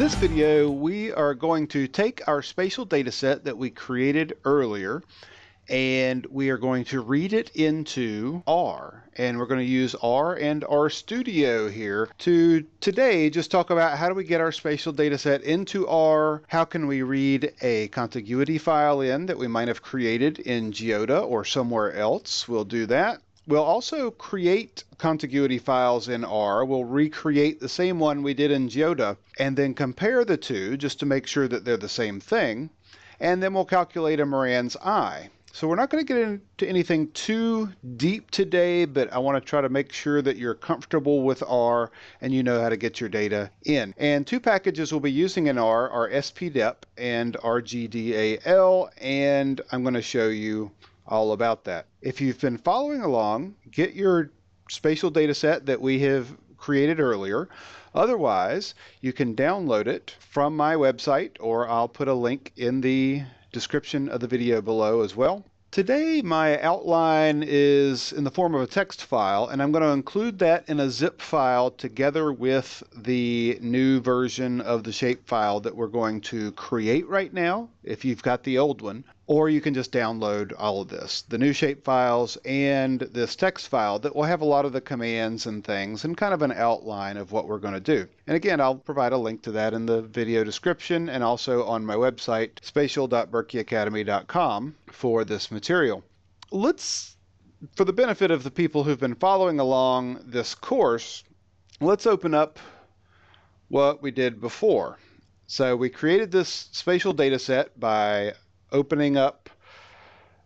this video, we are going to take our spatial data set that we created earlier, and we are going to read it into R. And we're going to use R and RStudio here to today just talk about how do we get our spatial data set into R, how can we read a contiguity file in that we might have created in GeoDa or somewhere else. We'll do that. We'll also create contiguity files in R. We'll recreate the same one we did in GeoDa and then compare the two just to make sure that they're the same thing. And then we'll calculate a Morans I. So we're not going to get into anything too deep today, but I want to try to make sure that you're comfortable with R and you know how to get your data in. And two packages we'll be using in R are spdep and rgdal, and I'm going to show you all about that. If you've been following along, get your spatial data set that we have created earlier. Otherwise, you can download it from my website, or I'll put a link in the description of the video below as well. Today, my outline is in the form of a text file, and I'm going to include that in a zip file together with the new version of the shapefile that we're going to create right now, if you've got the old one. Or you can just download all of this, the new shapefiles and this text file that will have a lot of the commands and things and kind of an outline of what we're going to do. And again, I'll provide a link to that in the video description and also on my website, spatial.berkeyacademy.com, for this material. For the benefit of the people who've been following along this course, let's open up what we did before. So we created this spatial data set by opening up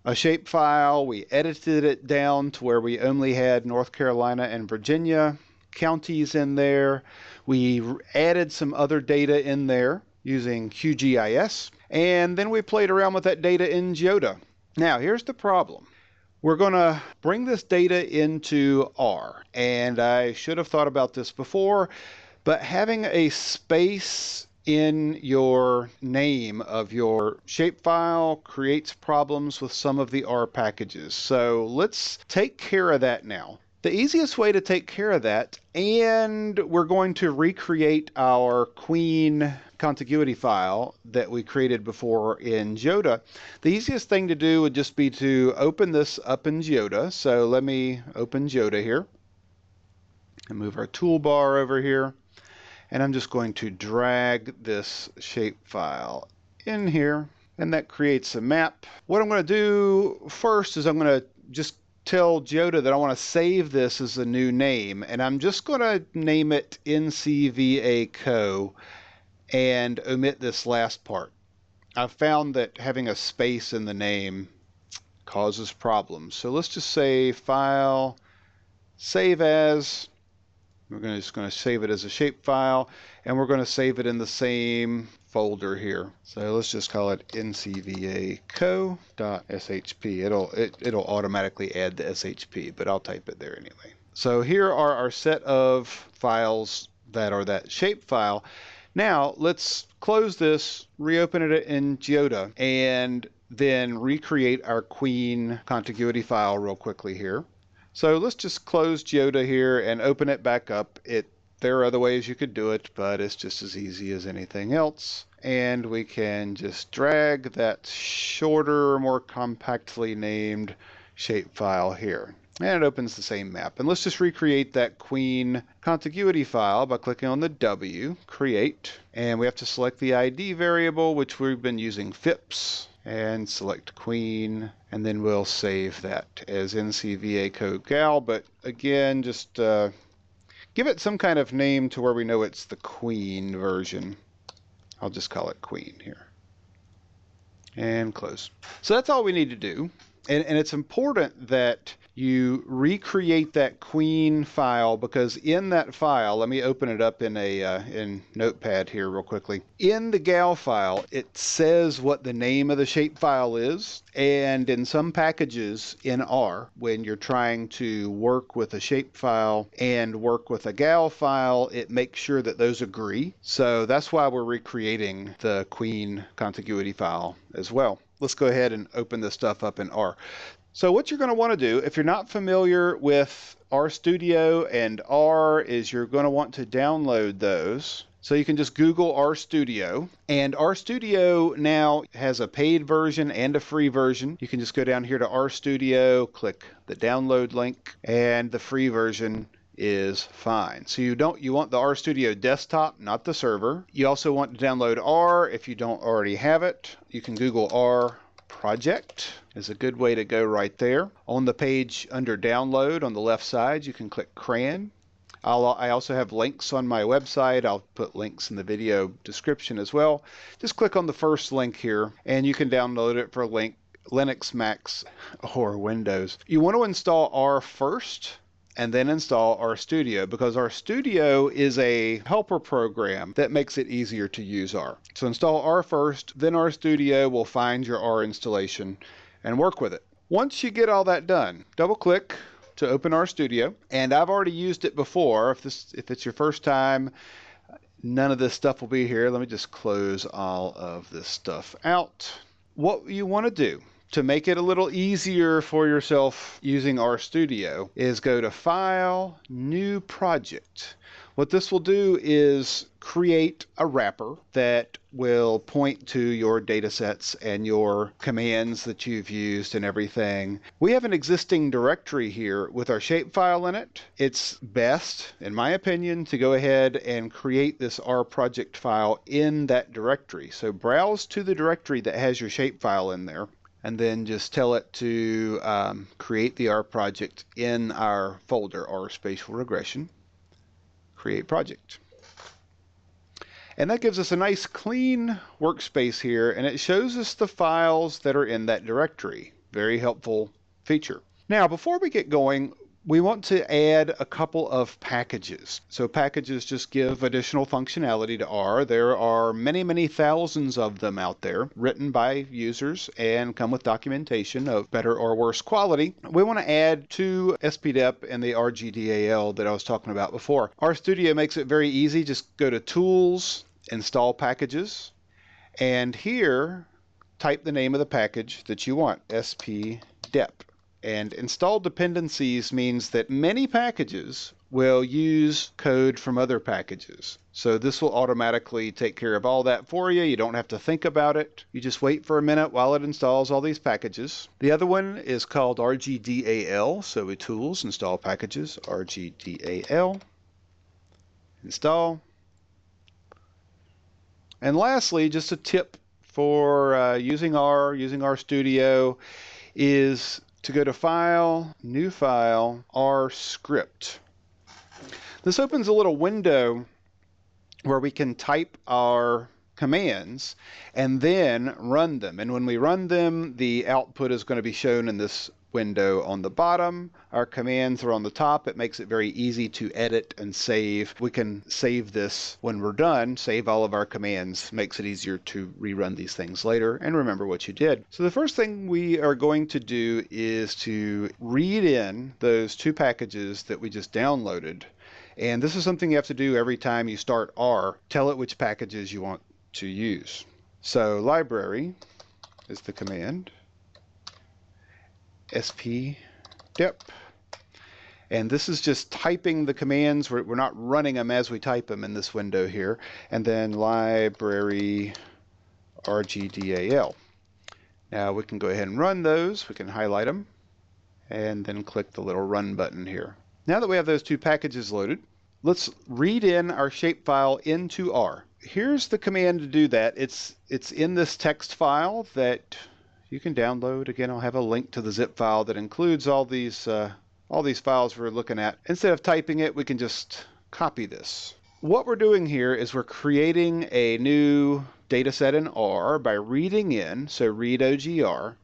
a shapefile. We edited it down to where we only had North Carolina and Virginia counties in there. We added some other data in there using QGIS, and then we played around with that data in GeoDa. Now, here's the problem. We're going to bring this data into R, and I should have thought about this before, but having a space in your name of your shapefile creates problems with some of the R packages. So let's take care of that now. The easiest way to take care of that, and we're going to recreate our queen contiguity file that we created before in GeoDa. The easiest thing to do would just be to open this up in GeoDa. So let me open GeoDa here and move our toolbar over here. And I'm just going to drag this shapefile in here, and that creates a map. What I'm going to do first is I'm going to just tell GeoDa that I want to save this as a new name, and I'm just going to name it NCVACO and omit this last part. I've found that having a space in the name causes problems. So let's just say File, Save As. We're just going to save it as a shapefile, and we're going to save it in the same folder here. So let's just call it ncvaco.shp. It'll automatically add the SHP, but I'll type it there anyway. So here are our set of files that are that shapefile. Now let's close this, reopen it in GeoDa, and then recreate our queen contiguity file real quickly here. So let's just close GeoDa here and open it back up. There are other ways you could do it, but it's just as easy as anything else. And we can just drag that shorter, more compactly named shapefile here. And it opens the same map. And let's just recreate that queen contiguity file by clicking on the W, create. And we have to select the ID variable, which we've been using FIPS. And select queen, and then we'll save that as NCVACO gal. But again, just give it some kind of name to where we know it's the queen version. I'll just call it queen here. And close. So that's all we need to do. And it's important that you recreate that queen file, because in that file, let me open it up in Notepad here real quickly. In the gal file, it says what the name of the shapefile is, and in some packages in R, when you're trying to work with a shapefile and work with a gal file, it makes sure that those agree. So that's why we're recreating the queen contiguity file as well. Let's go ahead and open this stuff up in R. So what you're going to want to do, if you're not familiar with RStudio and R, is you're going to want to download those. So you can just Google RStudio, and RStudio now has a paid version and a free version. You can just go down here to RStudio, click the download link, and the free version is fine. So you want the RStudio desktop, not the server. You also want to download R if you don't already have it. You can Google R project is a good way to go right there. On the page under download on the left side, you can click CRAN. I also have links on my website. I'll put links in the video description as well. Just click on the first link here and you can download it for Linux, Macs, or Windows. You want to install R first and then install RStudio, because RStudio is a helper program that makes it easier to use R. So install R first, then RStudio will find your R installation and work with it. Once you get all that done, double click to open RStudio, and I've already used it before. If it's your first time, none of this stuff will be here. Let me just close all of this stuff out. What you want to do to make it a little easier for yourself using RStudio is go to File, New Project. What this will do is create a wrapper that will point to your data sets and your commands that you've used and everything. We have an existing directory here with our shapefile in it. It's best, in my opinion, to go ahead and create this R project file in that directory. So browse to the directory that has your shapefile in there, and then just tell it to create the R project in our folder, R Spatial Regression, create project. And that gives us a nice clean workspace here, and it shows us the files that are in that directory. Very helpful feature. Now, before we get going, we want to add a couple of packages. So packages just give additional functionality to R. There are many, many thousands of them out there written by users and come with documentation of better or worse quality. We want to add to spdep and the rgdal that I was talking about before. RStudio makes it very easy. Just go to Tools, Install Packages, and here type the name of the package that you want, spdep. And install dependencies means that many packages will use code from other packages. So this will automatically take care of all that for you. You don't have to think about it. You just wait for a minute while it installs all these packages. The other one is called rgdal. So we Tools, Install Packages, rgdal, install. And lastly, just a tip for using RStudio is to go to File, New File, R Script. This opens a little window where we can type our commands and then run them. And when we run them, the output is going to be shown in this window on the bottom. Our commands are on the top. It makes it very easy to edit and save. We can save this when we're done, save all of our commands. Makes it easier to rerun these things later and remember what you did. So the first thing we are going to do is to read in those two packages that we just downloaded. And this is something you have to do every time you start R. Tell it which packages you want to use. So library is the command. spdep, and this is just typing the commands. We're not running them as we type them in this window here. And then library rgdal. Now we can go ahead and run those. We can highlight them and then click the little run button here. Now that we have those two packages loaded, let's read in our shapefile into R. Here's the command to do that. It's in this text file that you can download. Again, I'll have a link to the zip file that includes all these files we're looking at. Instead of typing it, we can just copy this. What we're doing here is we're creating a new data set in R by reading in, so readOGR.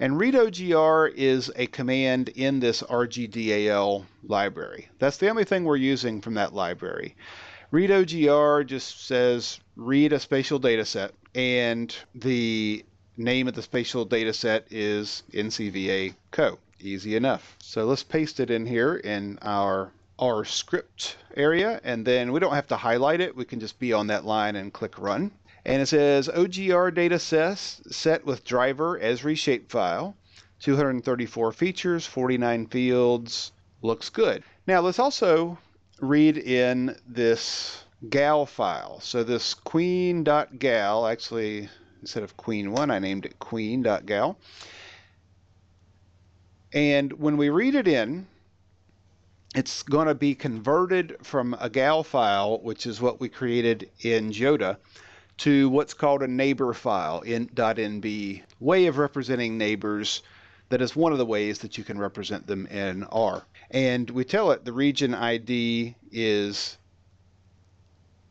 And readOGR is a command in this rgdal library. That's the only thing we're using from that library. readOGR just says read a spatial data set, and the name of the spatial data set is NCVACO. Easy enough. So let's paste it in here in our R script area, and then we don't have to highlight it. We can just be on that line and click run. And it says OGR data set with driver Esri shapefile, 234 features, 49 fields, looks good. Now let's also read in this gal file. So this queen.gal, actually, instead of queen1, I named it queen.gal. And when we read it in, it's going to be converted from a gal file, which is what we created in GeoDa, to what's called a neighbor file, .nb, way of representing neighbors. That is one of the ways that you can represent them in R. And we tell it the region ID is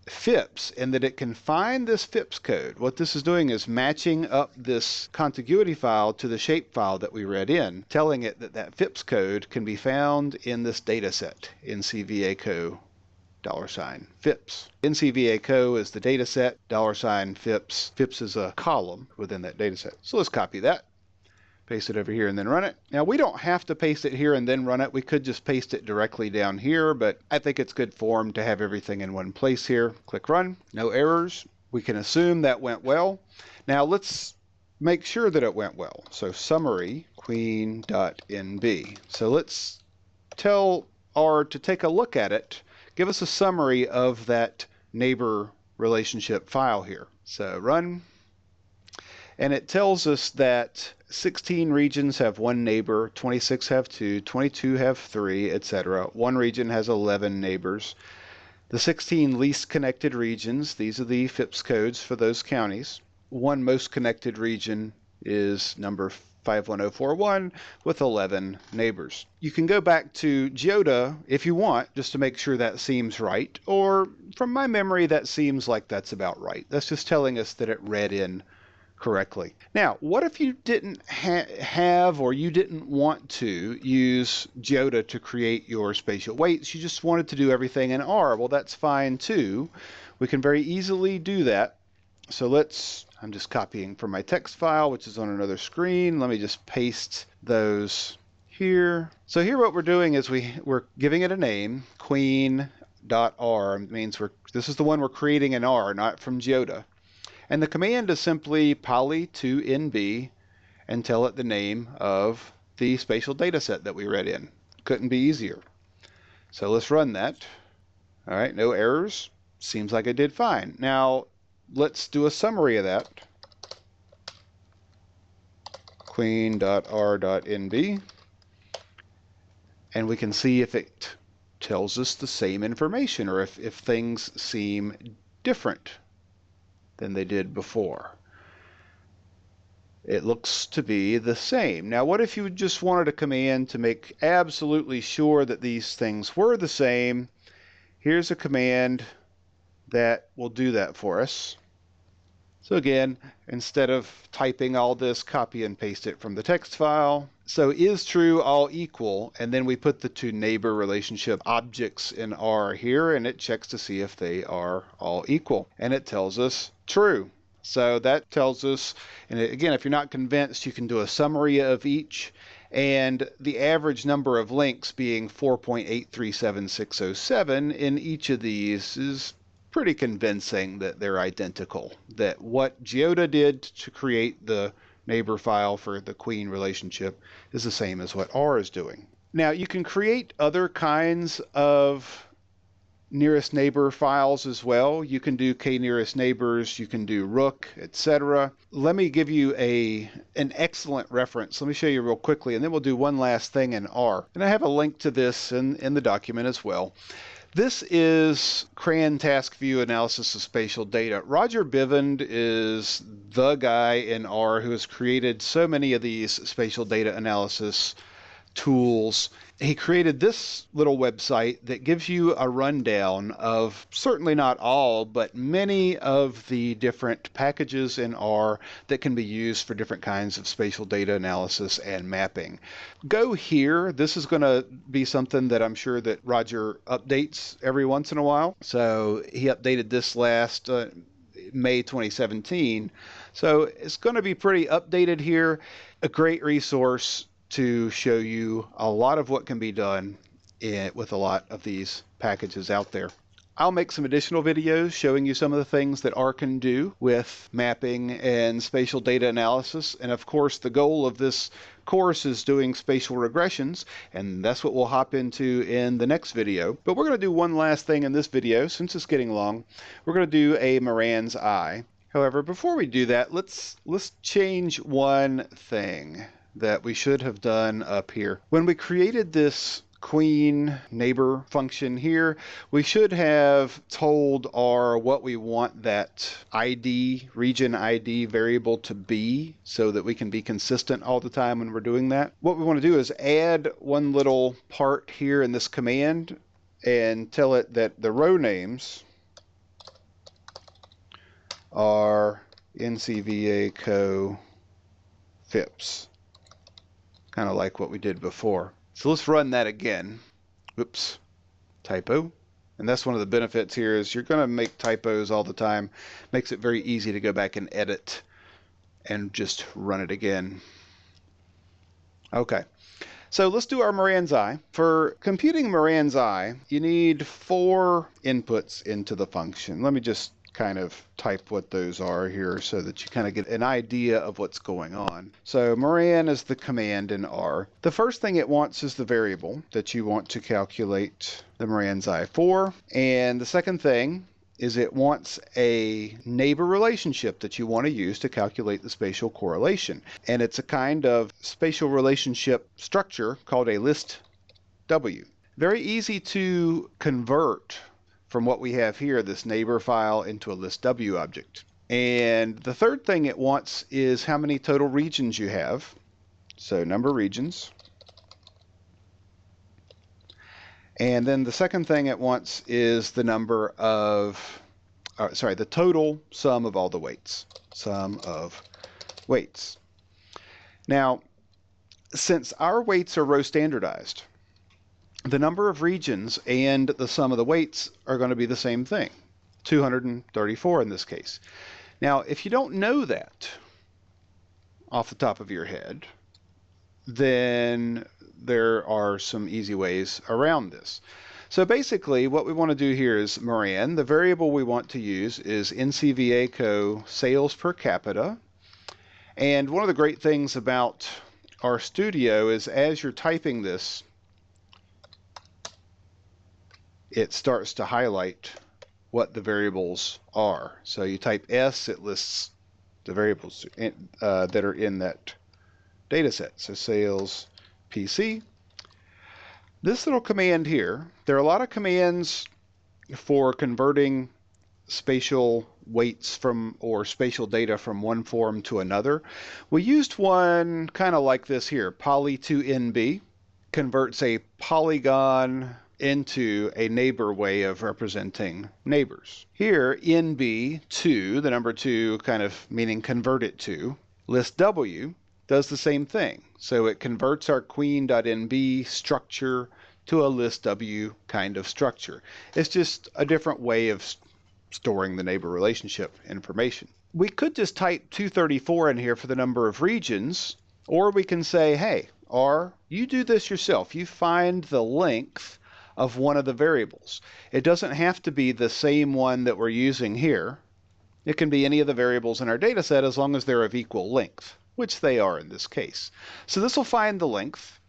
FIPS, and that it can find this FIPS code. What this is doing is matching up this contiguity file to the shape file that we read in, telling it that that FIPS code can be found in this data set, NCVACO $FIPS. NCVACO is the data set, $FIPS. FIPS is a column within that data set. So let's copy that, paste it over here, and then run it. Now, we don't have to paste it here and then run it. We could just paste it directly down here, but I think it's good form to have everything in one place here. Click run. No errors. We can assume that went well. Now, let's make sure that it went well. So summary queen.nb. So let's tell R to take a look at it. Give us a summary of that neighbor relationship file here. So run. And it tells us that 16 regions have one neighbor, 26 have two, 22 have three, etc. One region has 11 neighbors. The 16 least connected regions, these are the FIPS codes for those counties. One most connected region is number 51041 with 11 neighbors. You can go back to GeoDa if you want, just to make sure that seems right, or from my memory that seems like that's about right. That's just telling us that it read in correctly. Now, what if you didn't have or you didn't want to use GeoDa to create your spatial weights? You just wanted to do everything in R. Well, that's fine too. We can very easily do that. So I'm just copying from my text file, which is on another screen. Let me just paste those here. So here what we're doing is we're giving it a name, queen.R. It means this is the one we're creating in R, not from GeoDa. And the command is simply poly2nb and tell it the name of the spatial data set that we read in. Couldn't be easier. So let's run that. All right, no errors. Seems like I did fine. Now, let's do a summary of that. queen.R.nb. And we can see if it tells us the same information or if things seem different than they did before. It looks to be the same. Now, what if you just wanted a command to make absolutely sure that these things were the same? Here's a command that will do that for us. So again, instead of typing all this, copy and paste it from the text file. So isTRUE all.equal, and then we put the two neighbor relationship objects in R here, and it checks to see if they are all equal. And it tells us true. So that tells us, and again, if you're not convinced, you can do a summary of each. And the average number of links being 4.837607 in each of these is pretty convincing that they're identical. That what GeoDa did to create the neighbor file for the queen relationship is the same as what R is doing. Now, you can create other kinds of nearest neighbor files as well. You can do k-nearest neighbors, you can do rook, etc. Let me give you an excellent reference. Let me show you real quickly, and then we'll do one last thing in R. And I have a link to this in the document as well. This is CRAN Task View Analysis of Spatial Data. Roger Bivand is the guy in R who has created so many of these spatial data analysis tools. He created this little website that gives you a rundown of, certainly not all, but many of the different packages in R that can be used for different kinds of spatial data analysis and mapping. Go here. This is going to be something that I'm sure that Roger updates every once in a while. So he updated this last May 2017. So it's going to be pretty updated here. A great resource to show you a lot of what can be done with a lot of these packages out there. I'll make some additional videos showing you some of the things that R can do with mapping and spatial data analysis. And of course, the goal of this course is doing spatial regressions, and that's what we'll hop into in the next video. But we're going to do one last thing in this video, since it's getting long. We're going to do a Morans I. However, before we do that, let's change one thing that we should have done up here. When we created this queen neighbor function here, we should have told R what we want that ID, region ID variable to be, so that we can be consistent all the time when we're doing that. What we want to do is add one little part here in this command and tell it that the row names are NCVACO FIPS, kind of like what we did before. So let's run that again. Oops, typo. And that's one of the benefits here, is you're going to make typos all the time. Makes it very easy to go back and edit and just run it again. Okay, so let's do our Morans I. For computing Morans I, you need 4 inputs into the function. Let me just kind of type what those are here so that you kind of get an idea of what's going on. So moran is the command in R. The first thing it wants is the variable that you want to calculate the Morans I for. And the second thing is it wants a neighbor relationship that you want to use to calculate the spatial correlation. And it's a kind of spatial relationship structure called a listw. Very easy to convert from what we have here, this neighbor file, into a listw object. And the third thing it wants is how many total regions you have. So number of regions. And then the second thing it wants is the number of, the total sum of all the weights. Sum of weights. Now, since our weights are row standardized, the number of regions and the sum of the weights are going to be the same thing, 234 in this case. Now, if you don't know that off the top of your head, then there are some easy ways around this. So basically, what we want to do here is moran. The variable we want to use is NCVACO sales per capita. And one of the great things about RStudio is as you're typing this, it starts to highlight what the variables are. So you type S, it lists the variables that are in that data set. So sales PC. This little command here, there are a lot of commands for converting spatial weights from, or spatial data from one form to another. We used one kind of like this here, poly2nb, converts a polygon into a neighbor way of representing neighbors. Here, nb2, the number 2 kind of meaning convert it to, listw does the same thing. So it converts our queen.nb structure to a listw kind of structure. It's just a different way of storing the neighbor relationship information. We could just type 234 in here for the number of regions, or we can say, hey, R, you do this yourself. You find the length of one of the variables. It doesn't have to be the same one that we're using here. It can be any of the variables in our data set as long as they're of equal length, which they are in this case. So this will find the length.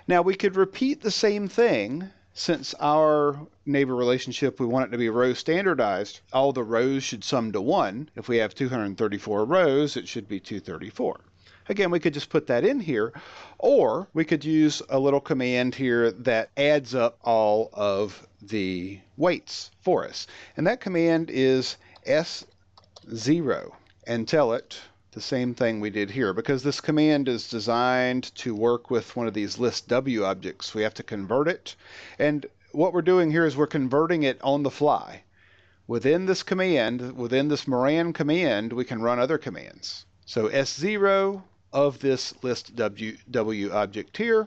Now we could repeat the same thing. Since our neighbor relationship, we want it to be row standardized, all the rows should sum to 1. If we have 234 rows, it should be 234. Again, we could just put that in here, or we could use a little command here that adds up all of the weights for us. And that command is Szero, and tell it the same thing we did here. Because this command is designed to work with one of these listw objects, we have to convert it. And what we're doing here is we're converting it on the fly. Within this command, within this moran command, we can run other commands. So Szero of this listw object here,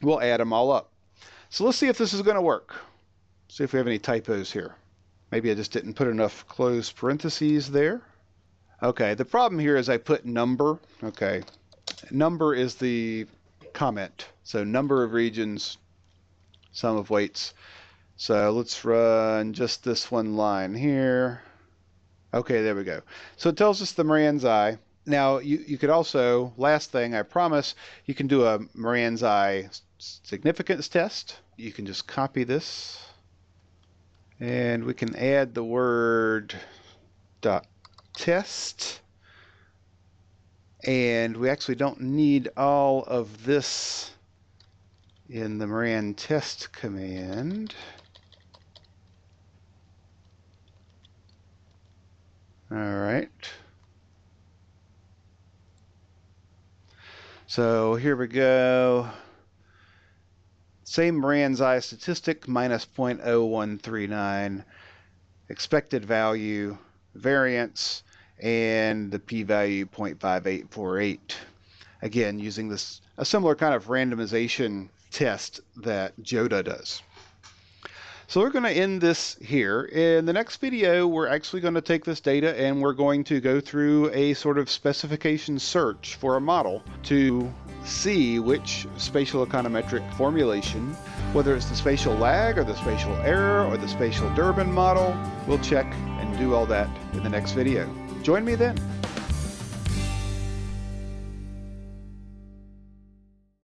we'll add them all up. So let's see if this is going to work. See if we have any typos here. Maybe I just didn't put enough closed parentheses there. Okay, the problem here is I put number. Okay, number is the comment. So number of regions, sum of weights. So let's run just this one line here. Okay, there we go. So it tells us the Morans I Now, you could also, last thing, I promise, you can do a Morans I significance test. You can just copy this, and we can add the word .test. And we actually don't need all of this in the moran.test command. All right. So here we go. Same Morans I statistic, minus 0.0139, expected value, variance, and the p-value 0.5848. Again, using this a similar kind of randomization test that GeoDa does. So we're going to end this here. In the next video, we're actually going to take this data and we're going to go through a sort of specification search for a model to see which spatial econometric formulation, whether it's the spatial lag or the spatial error or the spatial Durbin model, we'll check and do all that in the next video. Join me then.